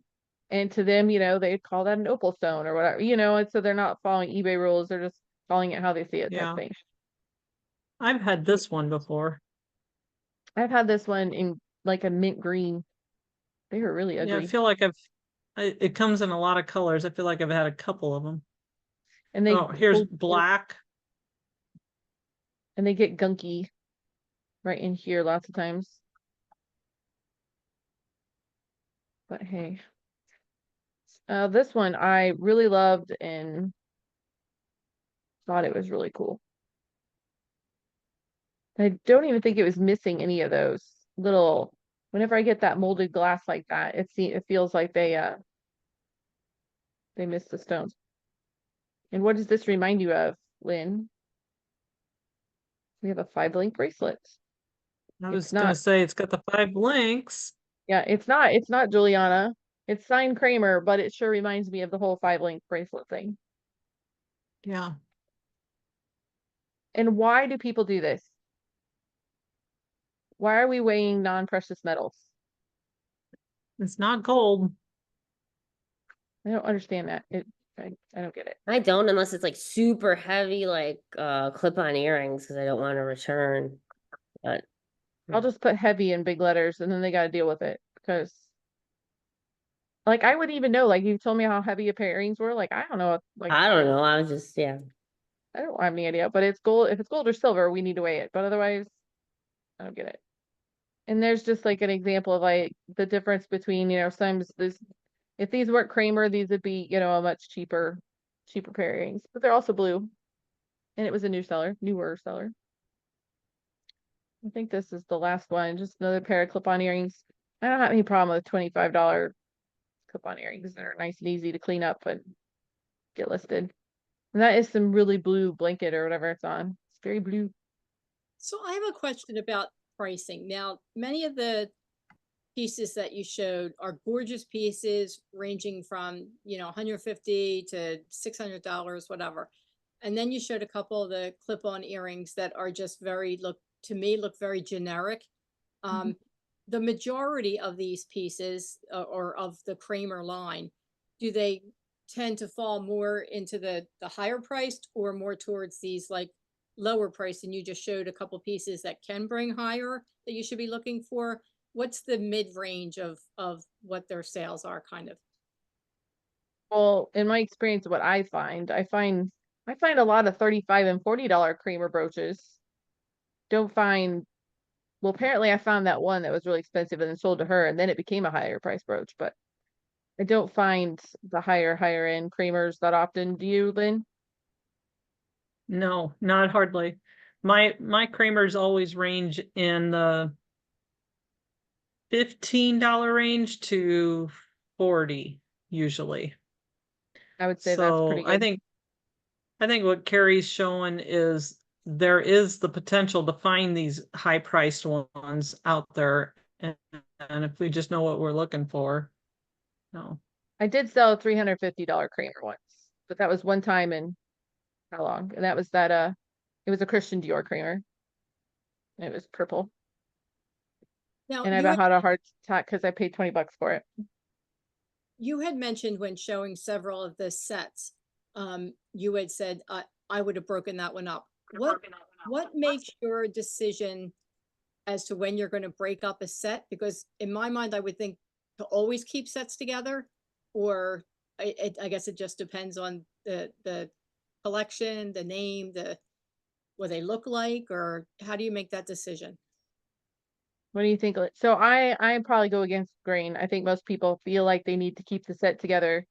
and to them, they call that an opal stone or whatever, and so they're not following eBay rules, they're just calling it how they see it type Yeah. thing. I've had this one before. I've had this one in like a mint green. They were really Yeah, I ugly, feel like it comes in a lot of colors. I feel like I've had a couple of them. and Oh, here's black. and they get gunky right in here lots of times. But hey, this one I really loved and thought it was really cool. I don't even think it was missing any of those little. Whenever I get that molded glass like that, it feels like they missed the stones. And what does this remind you of, Lynn? We have a 5-link bracelet. I It's was gonna not. say it's got the 5 links. Yeah, it's not. It's not Juliana. It's signed Kramer, but it sure reminds me of the whole 5-link bracelet thing. Yeah. And why do people do this? Why are we weighing non-precious metals? It's not gold. I don't understand that. I don't get it. I don't unless it's like super heavy, like clip-on earrings, because I don't want to return. But I'll just put heavy in big letters and then they got to deal with it because like I wouldn't even know. Like you told me how heavy a pair of earrings were. Like I don't know. Like I don't know. I was just I don't have any idea. But it's gold. If it's gold or silver, we need to weigh it. But otherwise, I don't get it. And there's just like an example of like the difference between sometimes this. If these weren't Kramer, these would be a much cheaper pair of earrings. But they're also blue, and it was a newer seller. I think this is the last one. Just another pair of clip-on earrings. I don't have any problem with $25 clip-on earrings that are nice and easy to clean up and get listed. And that is some really blue blanket or whatever it's on. It's very blue. So I have a question about pricing. Now, many of the pieces that you showed are gorgeous pieces ranging from, 150 to $600, whatever. And then you showed a couple of the clip-on earrings that are just look very generic. The majority of these pieces or of the Kramer line, do they tend to fall more into the higher priced or more towards these like lower priced? And you just showed a couple pieces that can bring higher that you should be looking for. What's the mid range of what their sales are kind of? Well, in my experience, what I find a lot of $35 and $40 Kramer brooches. Don't find, well, apparently I found that one that was really expensive and then sold to her, and then it became a higher price brooch, but I don't find the higher end Kramers that often. Do you, Lynn? No, not hardly. My Kramers always range in the $15 range to 40 usually. I would say that's So pretty I good. think what Carrie's showing is there is the potential to find these high priced ones out there. And if we just know what we're looking for. No. I did sell a $350 Kramer once, but that was one time in how long? And that was that it was a Christian Dior Kramer. And it was purple. Now, And I you about had, had a heart attack because I paid $20 for it. you had mentioned when showing several of the sets, you had said, I would have broken that one up. What makes your decision as to when you're going to break up a set? Because in my mind, I would think to always keep sets together, or I guess it just depends on the collection, the name, what they look like, or how do you make that decision? What do you think? So I probably go against grain. I think most people feel like they need to keep the set together.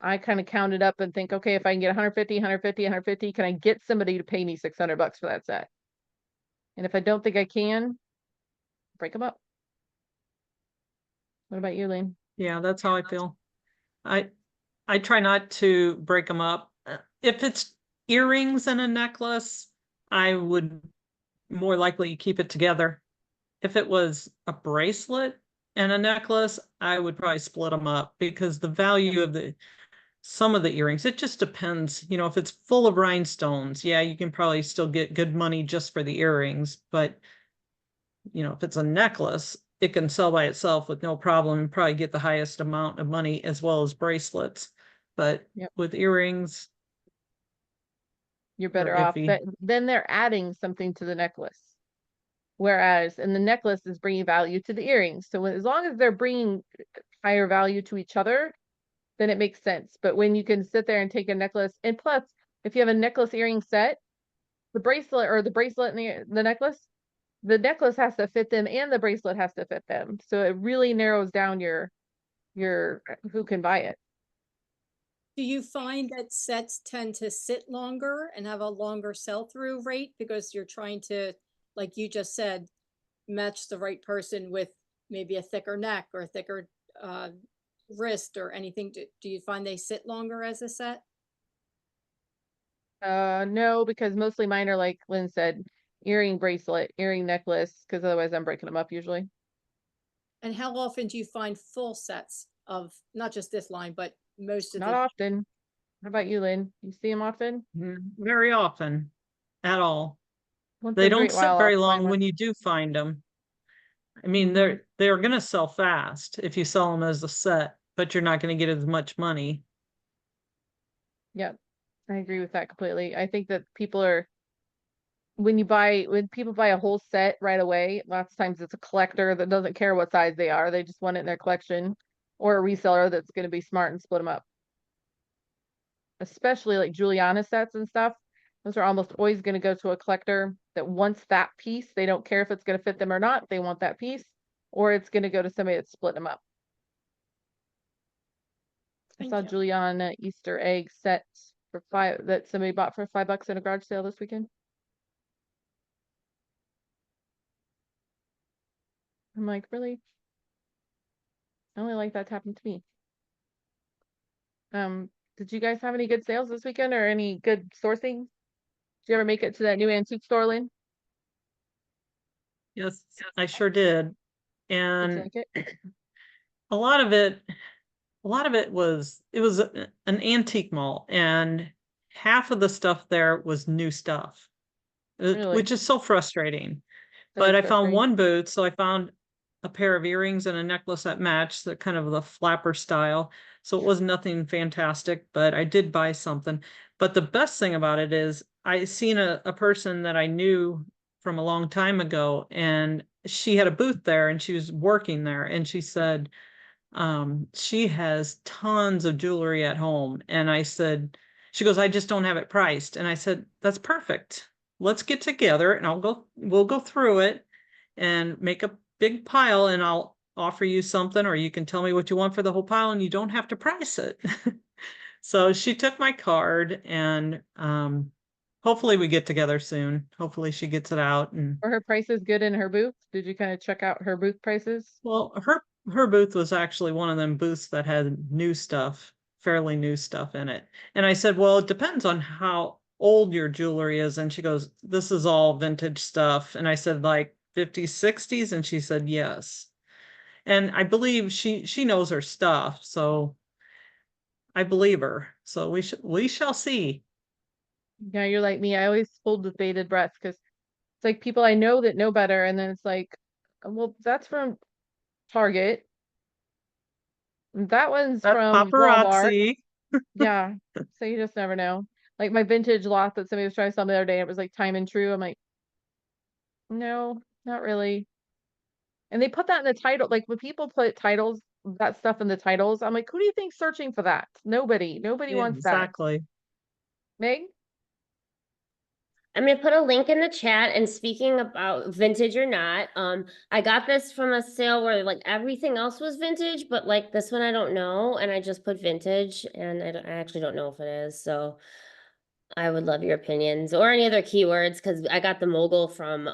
I kind of count it up and think, okay, if I can get 150, 150, 150, can I get somebody to pay me $600 for that set? And if I don't think I can, break them up. What about you, Lynn? Yeah, that's how I feel. I try not to break them up. If it's earrings and a necklace, I would more likely keep it together. If it was a bracelet and a necklace, I would probably split them up because the value of some of the earrings, it just depends. You know, if it's full of rhinestones, yeah, you can probably still get good money just for the earrings. But, you know, if it's a necklace, it can sell by itself with no problem and probably get the highest amount of money as well as bracelets. But Yep. with earrings, You're they're better off. iffy. Then they're adding something to the necklace. Whereas, and the necklace is bringing value to the earrings. So as long as they're bringing higher value to each other, then it makes sense. But when you can sit there and take a necklace, and plus, if you have a necklace earring set, the bracelet and the necklace has to fit them and the bracelet has to fit them. So it really narrows down your who can buy it. Do you find that sets tend to sit longer and have a longer sell-through rate because you're trying to, like you just said, match the right person with maybe a thicker neck or a thicker wrist or anything? Do you find they sit longer as a set? No, because mostly mine are like Lynn said, earring bracelet, earring necklace, because otherwise I'm breaking them up usually. And how often do you find full sets of not just this line, but most of Not the? often. How about you, Lynn? You see them often? Very often at all. Once They in a don't great sit while, very I'll find long one. when you do find them. I mean, Mhm. they're going to sell fast if you sell them as a set, but you're not going to get as much money. Yep. I agree with that completely. I think that when people buy a whole set right away, lots of times it's a collector that doesn't care what size they are. They just want it in their collection, or a reseller that's going to be smart and split them up. Especially like Juliana sets and stuff. Those are almost always going to go to a collector that wants that piece. They don't care if it's going to fit them or not. They want that piece, or it's going to go to somebody that's split them up. I Thank saw you. Juliana Easter egg sets for $5 that somebody bought for $5 at a garage sale this weekend. I'm like, really? I only like that to happen to me. Did you guys have any good sales this weekend or any good sourcing? Did you ever make it to that new antique store, Lynn? Yes, I sure did. Did you And like it? a lot of it was an antique mall, and half of the stuff there was new stuff, Really? which is so frustrating. That But is I found frustrating. one booth, so I found a pair of earrings and a necklace that matched the kind of the flapper style. So it was nothing fantastic, but I did buy something. But the best thing about it is I seen a person that I knew from a long time ago, and she had a booth there and she was working there, and she said, she has tons of jewelry at home. And I said, she goes, I just don't have it priced. And I said, that's perfect. Let's get together and we'll go through it and make a big pile, and I'll offer you something, or you can tell me what you want for the whole pile and you don't have to price it. So she took my card, and hopefully we get together soon. Hopefully she gets it out. And Were her prices good in her booth? Did you kind of check out her booth prices? well, her booth was actually one of them booths that had new stuff, fairly new stuff in it. And I said, well, it depends on how old your jewelry is. And she goes, this is all vintage stuff. And I said, like 50s, 60s? And she said, yes. And I believe she knows her stuff, so I believe her. So we shall see. Yeah, you're like me. I always hold with bated breath because it's like people I know that know better, and then it's like, well, that's from Target. That one's That's from Walmart. paparazzi. Yeah. So you just never know. Like my vintage lot that somebody was trying to sell me the other day, it was like time and true. I'm like, no, not really. And they put that in the title. Like when people put titles, that stuff in the titles, I'm like, who do you think's searching for that? Nobody. Nobody wants that. Exactly. Meg? I'm gonna put a link in the chat, and speaking about vintage or not, I got this from a sale where like everything else was vintage, but like this one I don't know, and I just put vintage, and I actually don't know if it is, so I would love your opinions or any other keywords, because I got the mogul from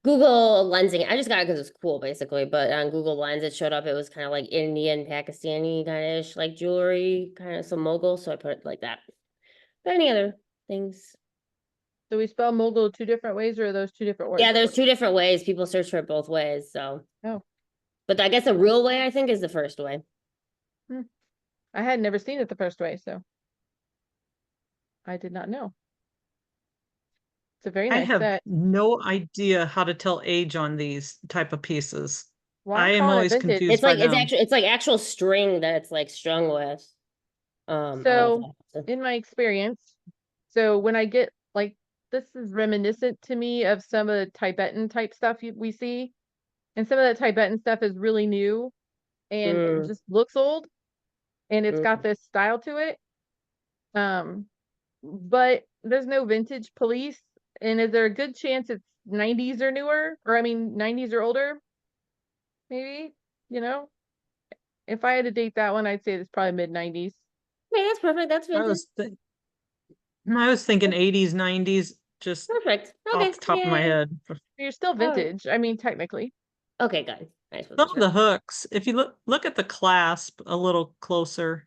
Google Lensing. I just got it because it's cool, basically, but on Google Lens it showed up, it was kind of like Indian, Pakistani kind of ish, like jewelry, kind of some mogul, so I put it like that. But any other things? Do we spell mogul two different ways, or are those two different words? Yeah, there's two different ways. People search for it both ways, so. Oh. But I guess the real way, I think, is the first way. I had never seen it the first way, so I did not know. It's a very I nice have set. no idea how to tell age on these type of pieces. Well, I I'm am calling it always vintage. confused It's by like, it's them. actually, it's like actual string that it's like strung with. I don't So know if in my experience, so when I get like, this is reminiscent to me of some of the Tibetan type stuff we see. And some of that Tibetan stuff is really new and it Mm, just looks old and it's got mm. this style to it. But there's no vintage police. And is there a good chance it's 90s or newer? Or I mean 90s or older? Maybe, you know? If I had to date that one, I'd say it's probably mid 90s. Okay, that's perfect. That's I vintage. was I was thinking 80s, 90s, just Perfect. Okay. off the top of my Yay. head. You're still All right. vintage. I mean, technically. Okay, good. I just Some wasn't of sure. the hooks, if you look at the clasp a little closer.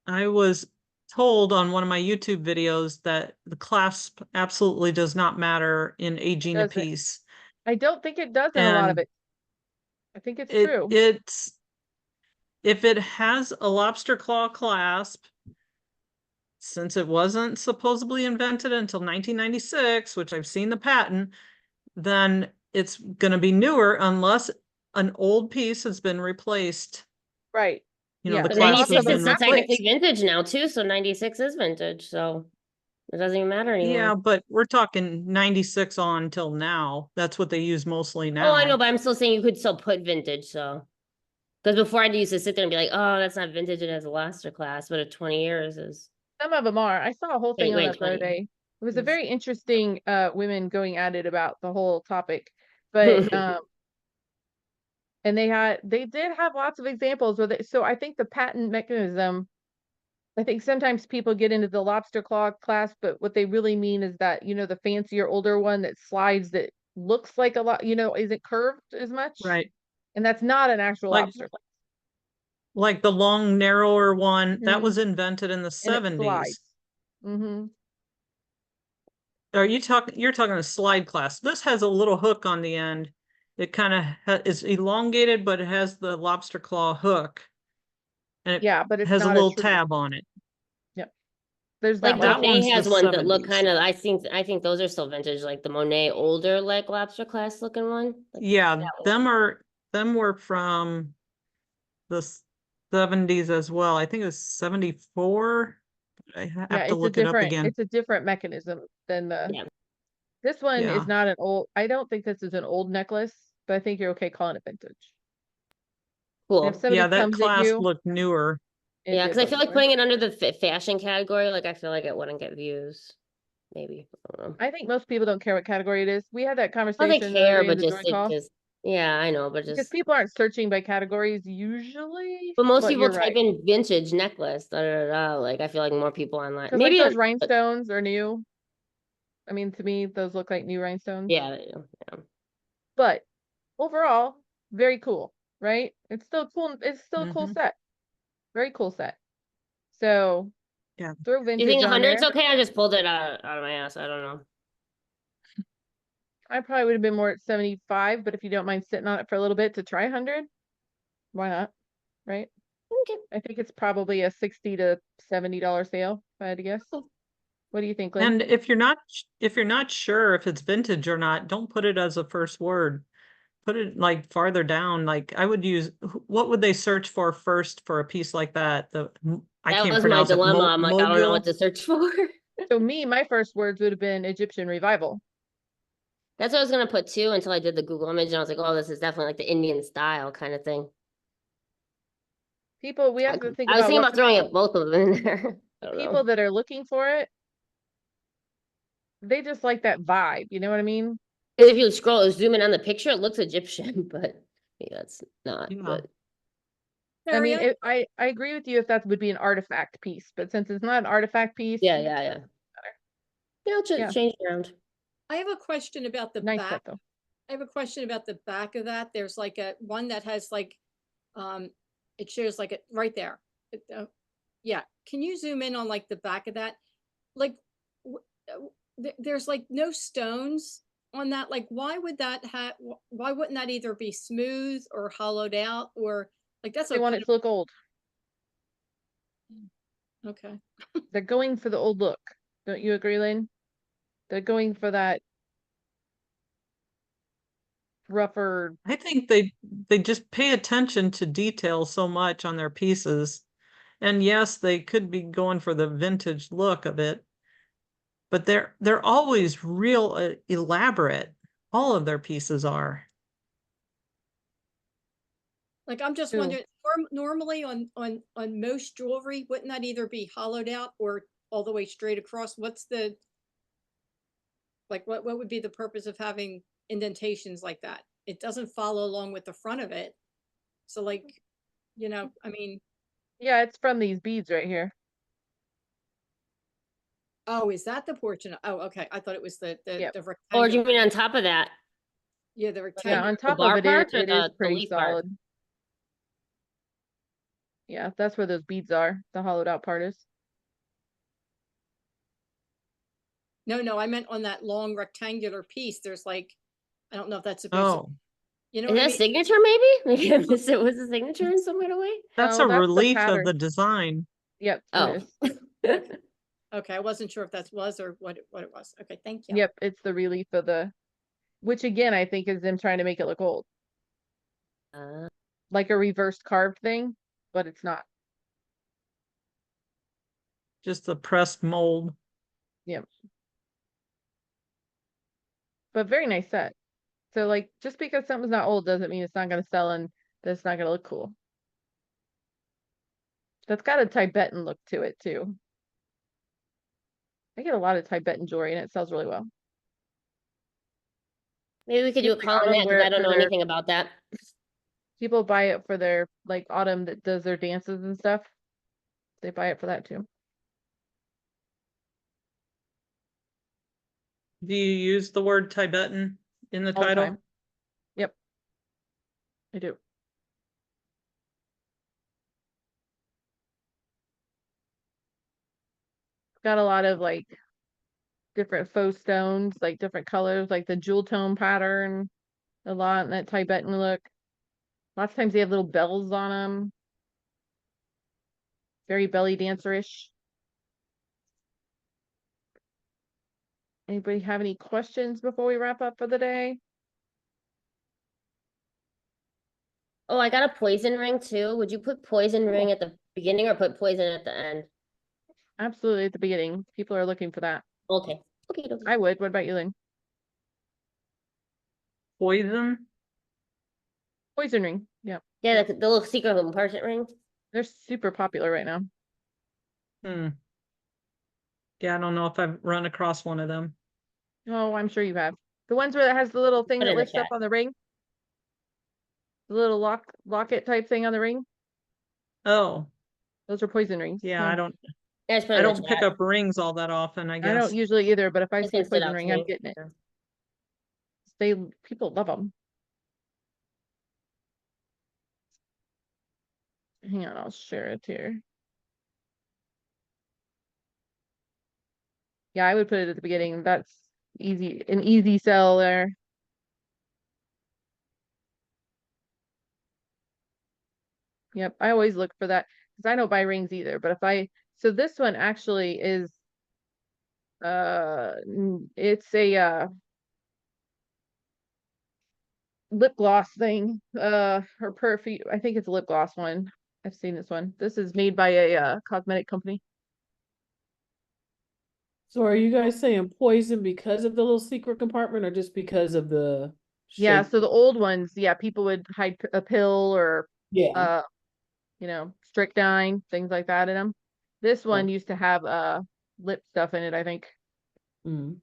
I was told on one of my YouTube videos that the clasp absolutely does not matter in aging a Does it? piece. I don't think it does in a lot of And it. I think it's true. it's if it has a lobster claw clasp, since it wasn't supposedly invented until 1996, which I've seen the patent, then it's going to be newer unless an old piece has been replaced. Right. You know, Yeah. the But So clasp has 96 is been still technically replaced. vintage now too, so 96 is vintage, so it doesn't even matter anymore. Yeah, but we're talking 96 on till now. That's what they use mostly now. Oh, I know, but I'm still saying you could still put vintage, so. Because before I used to sit there and be like, oh, that's not vintage, it has a luster class, but at 20 years is. some of them are. I saw a whole thing on Wait, that the other 20. day. It was a Yes. very interesting women going at it about the whole topic. But and they did have lots of examples with it. So I think the patent mechanism, I think sometimes people get into the lobster claw class, but what they really mean is that, you know, the fancier older one that slides that looks like a lot, you know, isn't curved as much. Right. And that's not an actual Like lobster claw. like the long, narrower one that Mhm. was invented in the And it 70s. slides. Mm-hmm. You're talking a slide clasp. This has a little hook on the end. It kind of is elongated, but it has the lobster claw hook. And it Yeah, but it's has a not a little true. tab on it. Yep. There's Like that that one. Monet one's the has ones that look 70s. kind of, I think those are still vintage, like the Monet older, like lobster class looking one. Like Yeah, that one. them were from the 70s as well. I think it was 74. I Yeah, have to look it up again. it's a different mechanism than Yeah. this one Yeah. is not an old, I don't think this is an old necklace, but I think you're okay calling it vintage. And if Cool. somebody Yeah, that comes at class you, looked newer. it Yeah, did because I look feel like newer. putting it under the fashion category, like I feel like it wouldn't get views. Maybe. I don't know. I think most people don't care what category it is. We had that Well, conversation they the other care, day in but the just joint it call. just yeah, I know, but Because just people aren't searching by categories usually. but most but people you're type right. in vintage necklace, da, da, da, da. Like I feel like more people online. Because like Maybe those but rhinestones are new. I mean, to me, those look like new rhinestones. yeah, they do, yeah. But overall, very cool, right? It's still cool. It's still a cool Mhm. set. Very cool set. So Yeah. throw Do you vintage think on 100's there. okay? I just pulled it out of my ass. I don't know. I probably would have been more at 75, but if you don't mind sitting on it for a little bit to try 100, why not? Right? Okay. I think it's probably a $60 to $70 sale, if I had to guess. What do you think, Lynn? And if you're not sure if it's vintage or not, don't put it as a first word. Put it like farther down. Like I would use, what would they search for first for a piece like that? I That can't was my pronounce it. dilemma. I'm like, I don't know what Mogul. to search for. So me, my first words would have been Egyptian revival. That's what I was gonna put too until I did the Google image and I was like, oh, this is definitely like the Indian style kind of thing. People, we I, have to think I was about thinking what about throwing it both of them in there. I don't people know. that are looking for it, they just like that vibe. You know what I mean? 'Cause if you scroll, zoom in on the picture, it looks Egyptian, but maybe that's not. Yeah. But I mean, Harriet, I agree with you if that would be an artifact piece, but since it's not an artifact piece, yeah. Yeah, I'll Yeah. change around. I have a question about the nice back. set though. I have a question about the back of that. There's like a one that has like, it shows like it right there. Yeah, can you zoom in on like the back of that? Like, there's like no stones on that. Like, why would that have? Why wouldn't that either be smooth or hollowed out or like that's They a want it to look old. okay. They're going for the old look. Don't you agree, Lynn? They're going for that rougher. I think they just pay attention to detail so much on their pieces. And yes, they could be going for the vintage look of it, but they're always real elaborate. All of their pieces are. Like, I'm just True. wondering, normally on most jewelry, wouldn't that either be hollowed out or all the way straight across? What's the, like, what would be the purpose of having indentations like that? It doesn't follow along with the front of it. So like, I mean, Yeah, it's from these beads right here. oh, is that the portion? Oh, okay. I thought it was the Yep. Or do rectangular. you mean on top of that? Yeah, the Yeah, rectangular. on The top bar of it, part or it is the pretty leaf part? solid. Yeah, that's where those beads are. The hollowed out part is. No, I meant on that long rectangular piece. There's like, I don't know if that's supposed to, Oh, you know Is what I that mean? signature maybe? Maybe I missed it. Was a signature in some weird way? that's No, a that's the relief of pattern. the design. Yep, it Oh. is. Okay, I wasn't sure if that was or what it was. Okay, thank you. Yep, it's the relief of the, which again, I think is them trying to make it look old. Like a reversed carved thing, but it's not. Just the pressed mold. Yep. But very nice set. So like, just because something's not old doesn't mean it's not going to sell and that it's not going to look cool. That's got a Tibetan look to it too. I get a lot of Tibetan jewelry and it sells really well. Maybe we could do a People call on autumn that wear because I it don't for know their, anything about that. people buy it for their, like autumn that does their dances and stuff. They buy it for that too. Do you use the word Tibetan in the All the title? time. Yep. I do. Got a lot of like different faux stones, like different colors, like the jewel tone pattern, a lot in that Tibetan look. Lots of times they have little bells on them. Very belly dancer-ish. Anybody have any questions before we wrap up for the day? Oh, I got a poison ring too. Would you put poison ring at the beginning or put poison at the end? Absolutely at the beginning. People are looking for that. Okay. Okay. I would. What about you, Lynn? Poison? Poison ring. Yeah. Yeah, the little secret compartment ring. They're super popular right now. Hmm. Yeah, I don't know if I've run across one of them. Oh, I'm sure you have. The ones where it has the little thing Put it that in the lifts up chat. on the ring. The little locket type thing on the ring. Oh, Those are poison rings. yeah, I don't I just put it I in the don't pick chat. up rings all that often, I I guess. don't usually either, but if I This see a one stood poison out to ring, I'm me. getting it. Yeah. People love them. Hang on, I'll share it here. Yeah, I would put it at the beginning. That's an easy sell there. Yep, I always look for that because I don't buy rings either. But so this one actually is, it's a lip gloss thing, or perfume. I think it's a lip gloss one. I've seen this one. This is made by a cosmetic company. So are you guys saying poison because of the little secret compartment or just because of the Yeah, shape? so the old ones, yeah, people would hide a pill or Yeah. strychnine, things like that in them. This one Oh. used to have lip stuff in it, I think. Mm.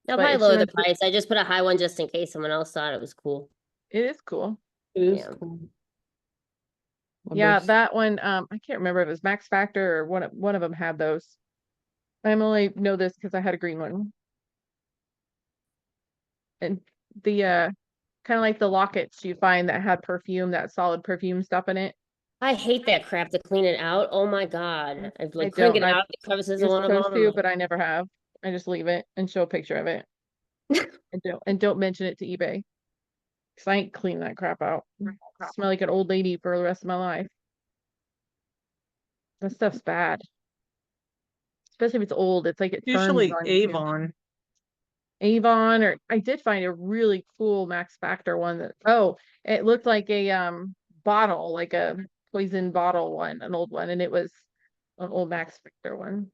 I'll But probably as lower soon the as price. I just put a high one just in case someone else thought it was cool. it is cool. It is Yeah. cool. Yeah, that one, I can't remember if it was Max Factor or one of them had those. I only know this because I had a green one. And the kind of like the lockets you find that had perfume, that solid perfume stuff in it. I hate that crap to clean it out. Oh my God. I've I like don't. crank it out the crevices of You're one of supposed them. to, but I never have. I just leave it and show a picture of it. And don't mention it to eBay. Cause I ain't clean that crap out. Smell like an old lady for the rest of my life. That stuff's bad. Especially if it's old. It's like it turns Usually on you. Avon. Avon, or I did find a really cool Max Factor one it looked like a bottle, like a poison bottle one, an old one, and it was an old Max Factor one.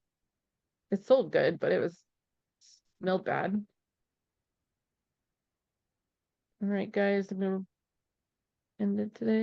It sold good, but it was smelled bad. All right, guys, I'm gonna end it today.